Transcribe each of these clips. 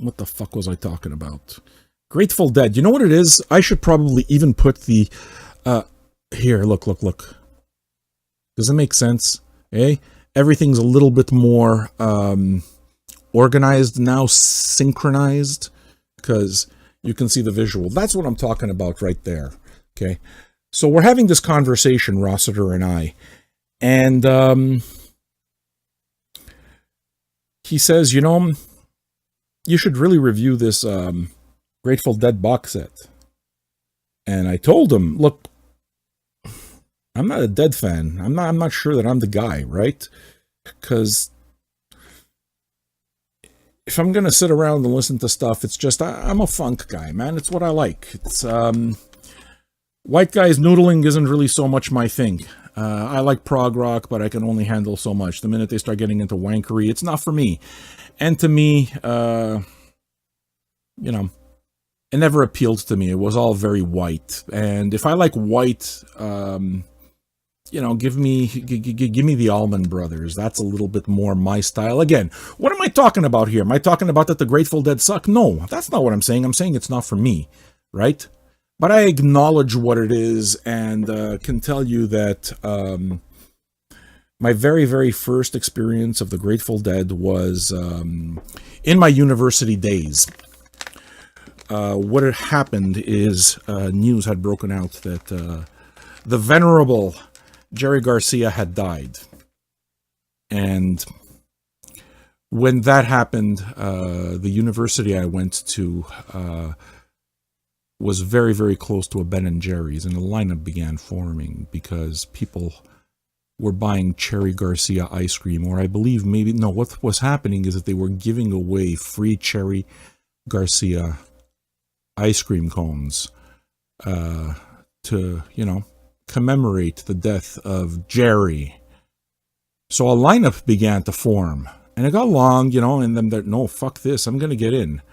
What the fuck was I talking about? Grateful Dead. You know what it is? I should probably even put the... here, look. Does it make sense? Eh? Everything's a little bit more organized now, synchronized, because you can see the visual. That's what I'm talking about right there. Okay? So we're having this conversation, Rossiter and I, and he says, you know, you should really review this Grateful Dead box set. And I told him, look, I'm not a Dead fan. I'm not sure that I'm the guy, right? Because if I'm going to sit around and listen to stuff, it's just, I'm a funk guy, man. It's what I like. It's, white guys noodling isn't really so much my thing. I like prog rock, but I can only handle so much. The minute they start getting into wankery, it's not for me. And to me, you know, it never appealed to me. It was all very white. And if I like white, you know, give me the Allman Brothers. That's a little bit more my style. Again, what am I talking about here? Am I talking about that the Grateful Dead suck? No, that's not what I'm saying. I'm saying it's not for me, right? But I acknowledge what it is and can tell you that my very, very first experience of the Grateful Dead was in my university days. What had happened is news had broken out that the venerable Jerry Garcia had died. And when that happened, the university I went to was very, very close to a Ben & Jerry's, and a lineup began forming because people were buying Cherry Garcia ice cream, or I believe maybe, no, what was happening is that they were giving away free Cherry Garcia ice cream cones to, you know, commemorate the death of Jerry. So a lineup began to form, and it got long, you know, and then they're, no, fuck this, I'm going to get in.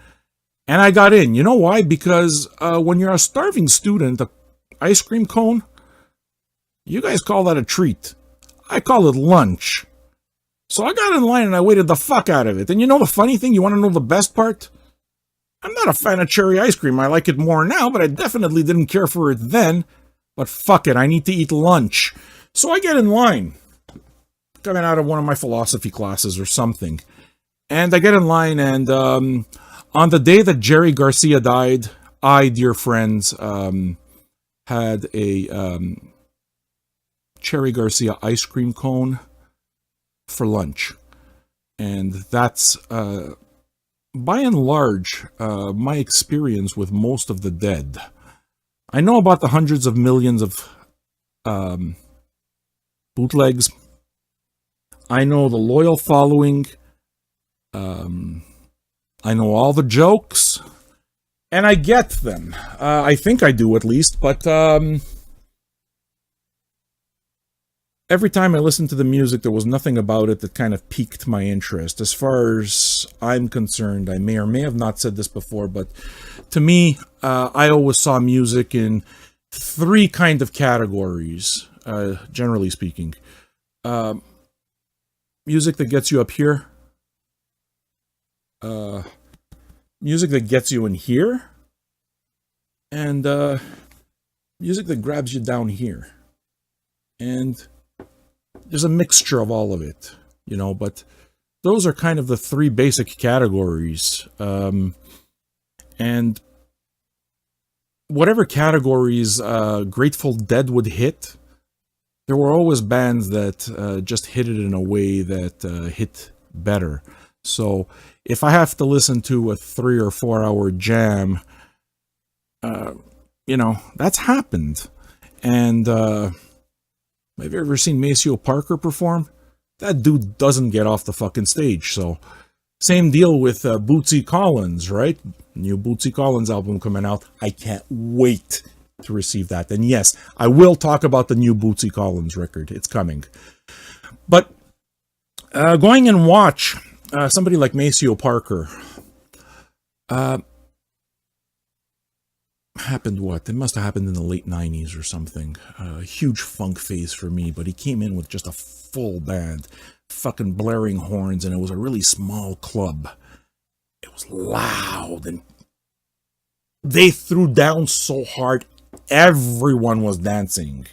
And I got in. You know why? Because when you're a starving student, an ice cream cone, you guys call that a treat. I call it lunch. So I got in line and I waited the fuck out of it. And you know the funny thing? You want to know the best part? I'm not a fan of cherry ice cream. I like it more now, but I definitely didn't care for it then. But fuck it, I need to eat lunch. So I get in line. Coming out of one of my philosophy classes or something. And I get in line, and on the day that Jerry Garcia died, I, dear friends, had a Cherry Garcia ice cream cone for lunch. And that's, by and large, my experience with most of the Dead. I know about the hundreds of millions of bootlegs. I know the loyal following. I know all the jokes. And I get them. I think I do, at least. But every time I listened to the music, there was nothing about it that kind of piqued my interest. As far as I'm concerned, I may or may have not said this before, but to me, I always saw music in three kind of categories, generally speaking. Music that gets you up here. Music that gets you in here. And music that grabs you down here. And there's a mixture of all of it, you know, but those are kind of the three basic categories. And whatever categories Grateful Dead would hit, there were always bands that just hit it in a way that hit better. So if I have to listen to a 3 or 4 hour jam, you know, that's happened. And have you ever seen Maceo Parker perform? That dude doesn't get off the fucking stage. So same deal with Bootsy Collins, right? New Bootsy Collins album coming out. I can't wait to receive that. And yes, I will talk about the new Bootsy Collins record. It's coming. But going and watch somebody like Maceo Parker. Happened what? It must have happened in the late 90s or something. A huge funk phase for me, but he came in with just a full band. Fucking blaring horns, and it was a really small club. It was loud, and they threw down so hard, everyone was dancing.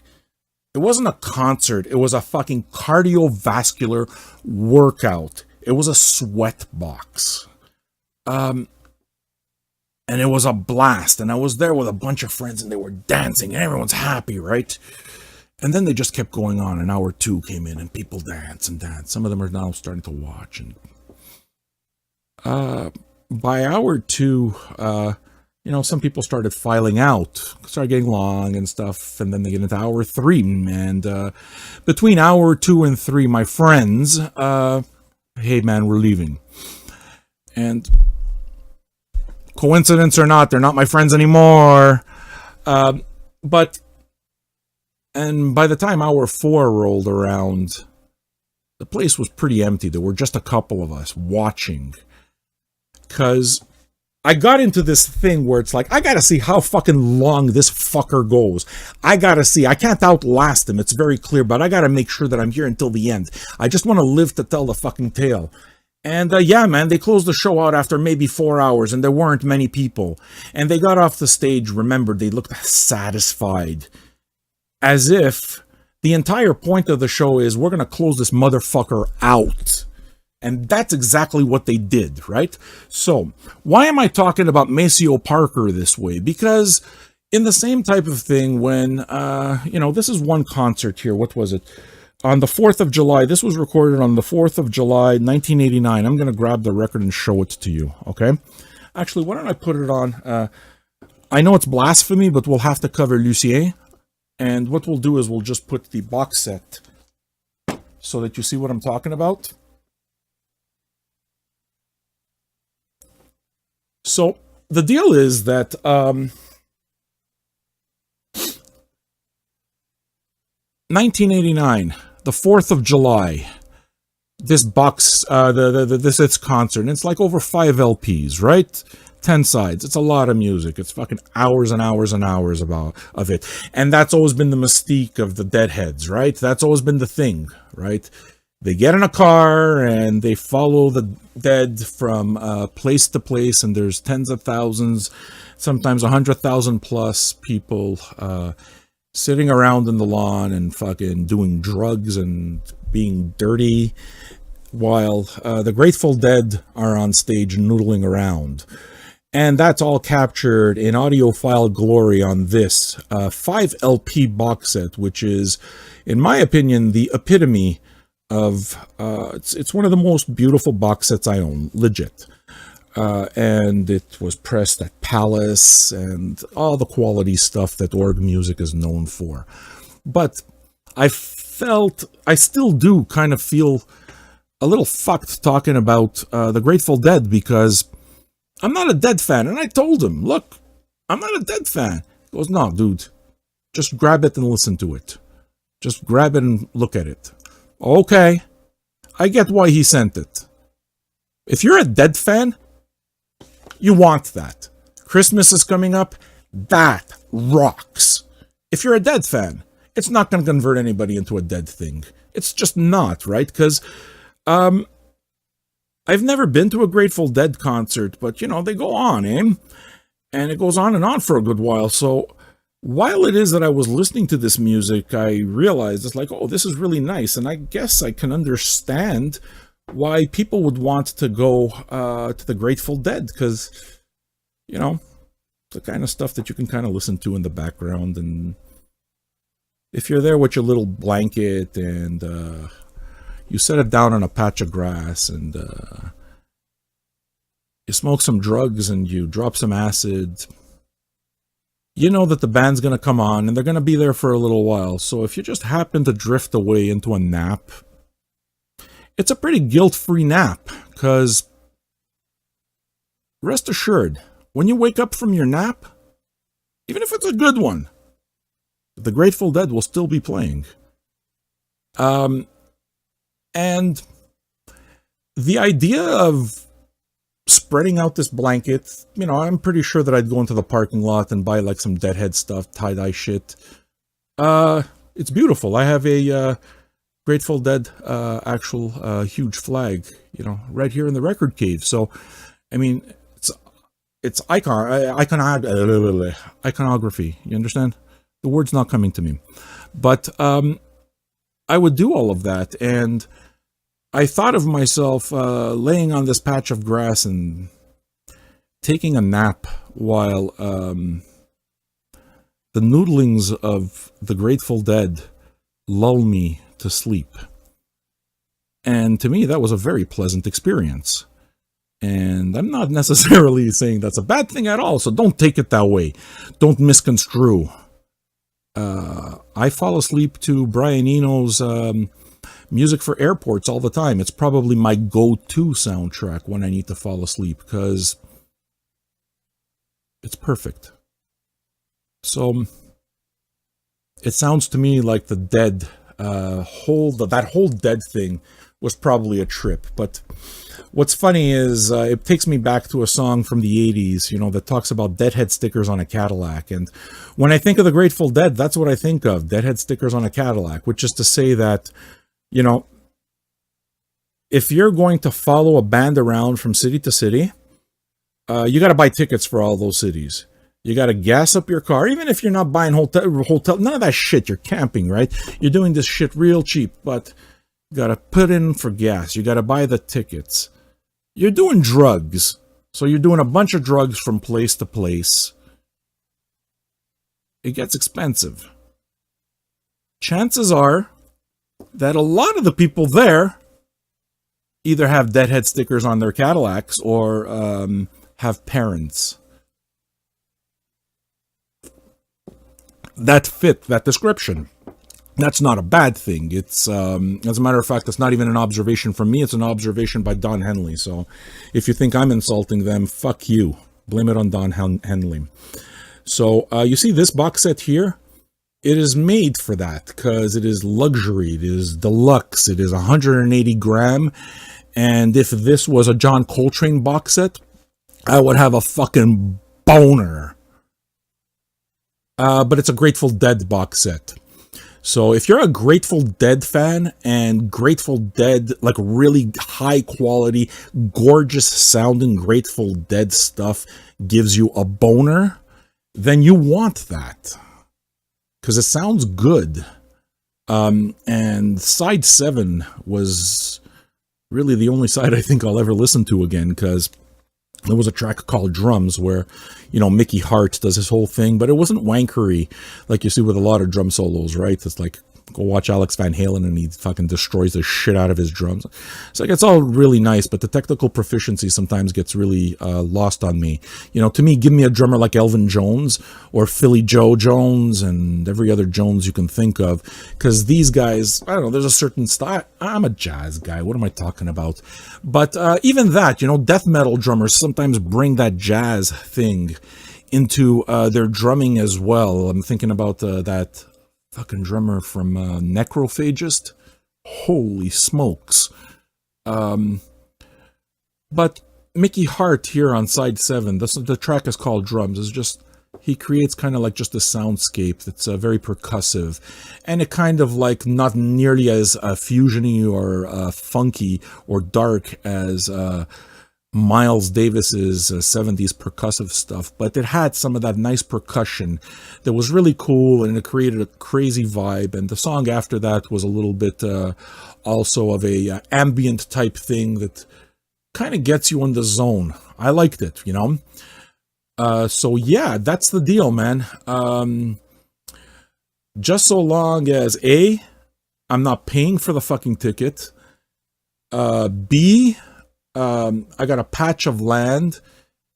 It wasn't a concert, it was a fucking cardiovascular workout. It was a sweat box. And it was a blast, and I was there with a bunch of friends, and they were dancing, and everyone's happy, right? And then they just kept going on. An hour two came in, and people dance and dance. Some of them are now starting to watch, and by hour two, some people started filing out, started getting long and stuff, and then they get into hour three, and between hour two and three, my friends, hey man, we're leaving. And coincidence or not, they're not my friends anymore. But by the time hour four rolled around, the place was pretty empty. There were just a couple of us watching. Because I got into this thing where it's like, I gotta see how fucking long this fucker goes. I gotta see. I can't outlast him, it's very clear, but I gotta make sure that I'm here until the end. I just want to live to tell the fucking tale. And yeah, man, they closed the show out after maybe 4 hours, and there weren't many people. And they got off the stage, remember, they looked satisfied. As if the entire point of the show is, we're gonna close this motherfucker out. And that's exactly what they did, right? So, why am I talking about Maceo Parker this way? Because in the same type of thing, when, this is one concert here. What was it? On the 4th of July. This was recorded on the 4th of July, 1989. I'm going to grab the record and show it to you, okay? Actually, why don't I put it on? I know it's blasphemy, but we'll have to cover Lucien. And what we'll do is we'll just put the box set so that you see what I'm talking about. So, the deal is that, 1989, the 4th of July, this box, this concert, and it's like over 5 LPs, right? 10 sides. It's a lot of music. It's fucking hours and hours and hours of it. And that's always been the mystique of the Deadheads, right? That's always been the thing, right? They get in a car and they follow the dead from place to place, and there's tens of thousands, sometimes 100,000 plus people sitting around in the lawn and fucking doing drugs and being dirty, while the Grateful Dead are on stage noodling around. And that's all captured in audiophile glory on this 5 LP box set, which is, in my opinion, the epitome of it's one of the most beautiful box sets I own, legit. And it was pressed at Palace and all the quality stuff that org music is known for. But I still do kind of feel a little fucked talking about the Grateful Dead, because I'm not a Dead fan. And I told him, look, I'm not a Dead fan. He goes, no, dude, just grab it and listen to it. Just grab it and look at it. Okay, I get why he sent it. If you're a Dead fan, you want that. Christmas is coming up. That rocks. If you're a Dead fan, it's not going to convert anybody into a Dead thing. It's just not, right? Because I've never been to a Grateful Dead concert, but, they go on, eh? And it goes on and on for a good while. So while it is that I was listening to this music, I realized it's like, oh, this is really nice. And I guess I can understand why people would want to go to the Grateful Dead, because, the kind of stuff that you can kind of listen to in the background. And if you're there with your little blanket and you set it down on a patch of grass and you smoke some drugs and you drop some acid, you know that the band's going to come on and they're going to be there for a little while. So if you just happen to drift away into a nap, it's a pretty guilt-free nap, because rest assured, when you wake up from your nap, even if it's a good one, the Grateful Dead will still be playing. And the idea of spreading out this blanket, I'm pretty sure that I'd go into the parking lot and buy like some Deadhead stuff, tie-dye shit. It's beautiful. I have a Grateful Dead actual huge flag, right here in the record cave. So I mean, it's iconography. You understand? The word's not coming to me. But I would do all of that, and I thought of myself laying on this patch of grass and taking a nap while the noodlings of the Grateful Dead lull me to sleep. And to me, that was a very pleasant experience. And I'm not necessarily saying that's a bad thing at all, so don't take it that way. Don't misconstrue. I fall asleep to Brian Eno's music for airports all the time. It's probably my go-to soundtrack when I need to fall asleep, because it's perfect. So it sounds to me like the Dead that whole Dead thing was probably a trip. But what's funny is it takes me back to a song from the 80s, you know, that talks about Deadhead stickers on a Cadillac. And when I think of the Grateful Dead, that's what I think of, Deadhead stickers on a Cadillac, which is to say that, you know, if you're going to follow a band around from city to city, you got to buy tickets for all those cities. You got to gas up your car, even if you're not buying hotel, none of that shit. You're camping, right? You're doing this shit real cheap, but you got to put in for gas. You got to buy the tickets. You're doing drugs. So you're doing a bunch of drugs from place to place. It gets expensive. Chances are that a lot of the people there either have Deadhead stickers on their Cadillacs or have parents that fit that description. That's not a bad thing. It's, as a matter of fact, it's not even an observation from me. It's an observation by Don Henley. So if you think I'm insulting them, fuck you. Blame it on Don Henley. So you see this box set here? It is made for that because it is luxury. It is deluxe. It is 180 gram. And if this was a John Coltrane box set, I would have a fucking boner. But it's a Grateful Dead box set. So if you're a Grateful Dead fan and Grateful Dead, like really high quality, gorgeous sounding Grateful Dead stuff gives you a boner, then you want that. Because it sounds good. And side 7 was really the only side I think I'll ever listen to again, because there was a track called Drums where, you know, Mickey Hart does his whole thing, but it wasn't wankery like you see with a lot of drum solos, right? It's like, go watch Alex Van Halen and he fucking destroys the shit out of his drums. It's like, it's all really nice, but the technical proficiency sometimes gets really lost on me. You know, to me, give me a drummer like Elvin Jones or Philly Joe Jones and every other Jones you can think of, because these guys, I don't know, there's a certain style. I'm a jazz guy. What am I talking about? But even that, you know, death metal drummers sometimes bring that jazz thing into their drumming as well. I'm thinking about that fucking drummer from Necrophagist. Holy smokes. But Mickey Hart here on side 7, the track is called Drums, is just, he creates kind of like just a soundscape that's very percussive, and it kind of like not nearly as fusiony or funky or dark as Miles Davis's 70s percussive stuff, but it had some of that nice percussion that was really cool, and it created a crazy vibe. And the song after that was a little bit also of a ambient type thing that kind of gets you in the zone. I liked it, you know. So yeah, that's the deal, man. Just so long as A, I'm not paying for the fucking ticket. B, I got a patch of land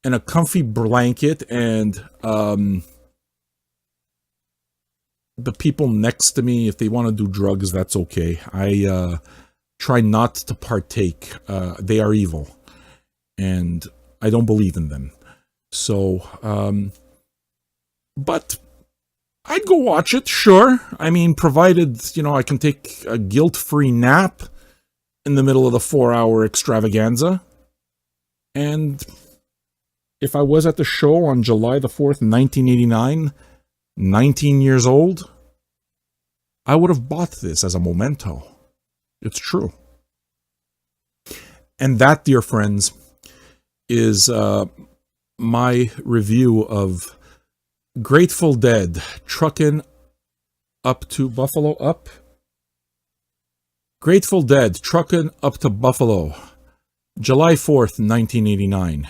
and a comfy blanket, and the people next to me, if they want to do drugs, that's okay. I try not to partake. They are evil, and I don't believe in them. So, but I'd go watch it, sure. I mean, provided, you know, I can take a guilt-free nap in the middle of the 4-hour extravaganza. And if I was at the show on July the 4th, 1989, 19 years old, I would have bought this as a memento. It's true. And that, dear friends, is my review of Grateful Dead, Truckin' Up to Buffalo, Up? Grateful Dead, Truckin' Up to Buffalo, July 4th, 1989.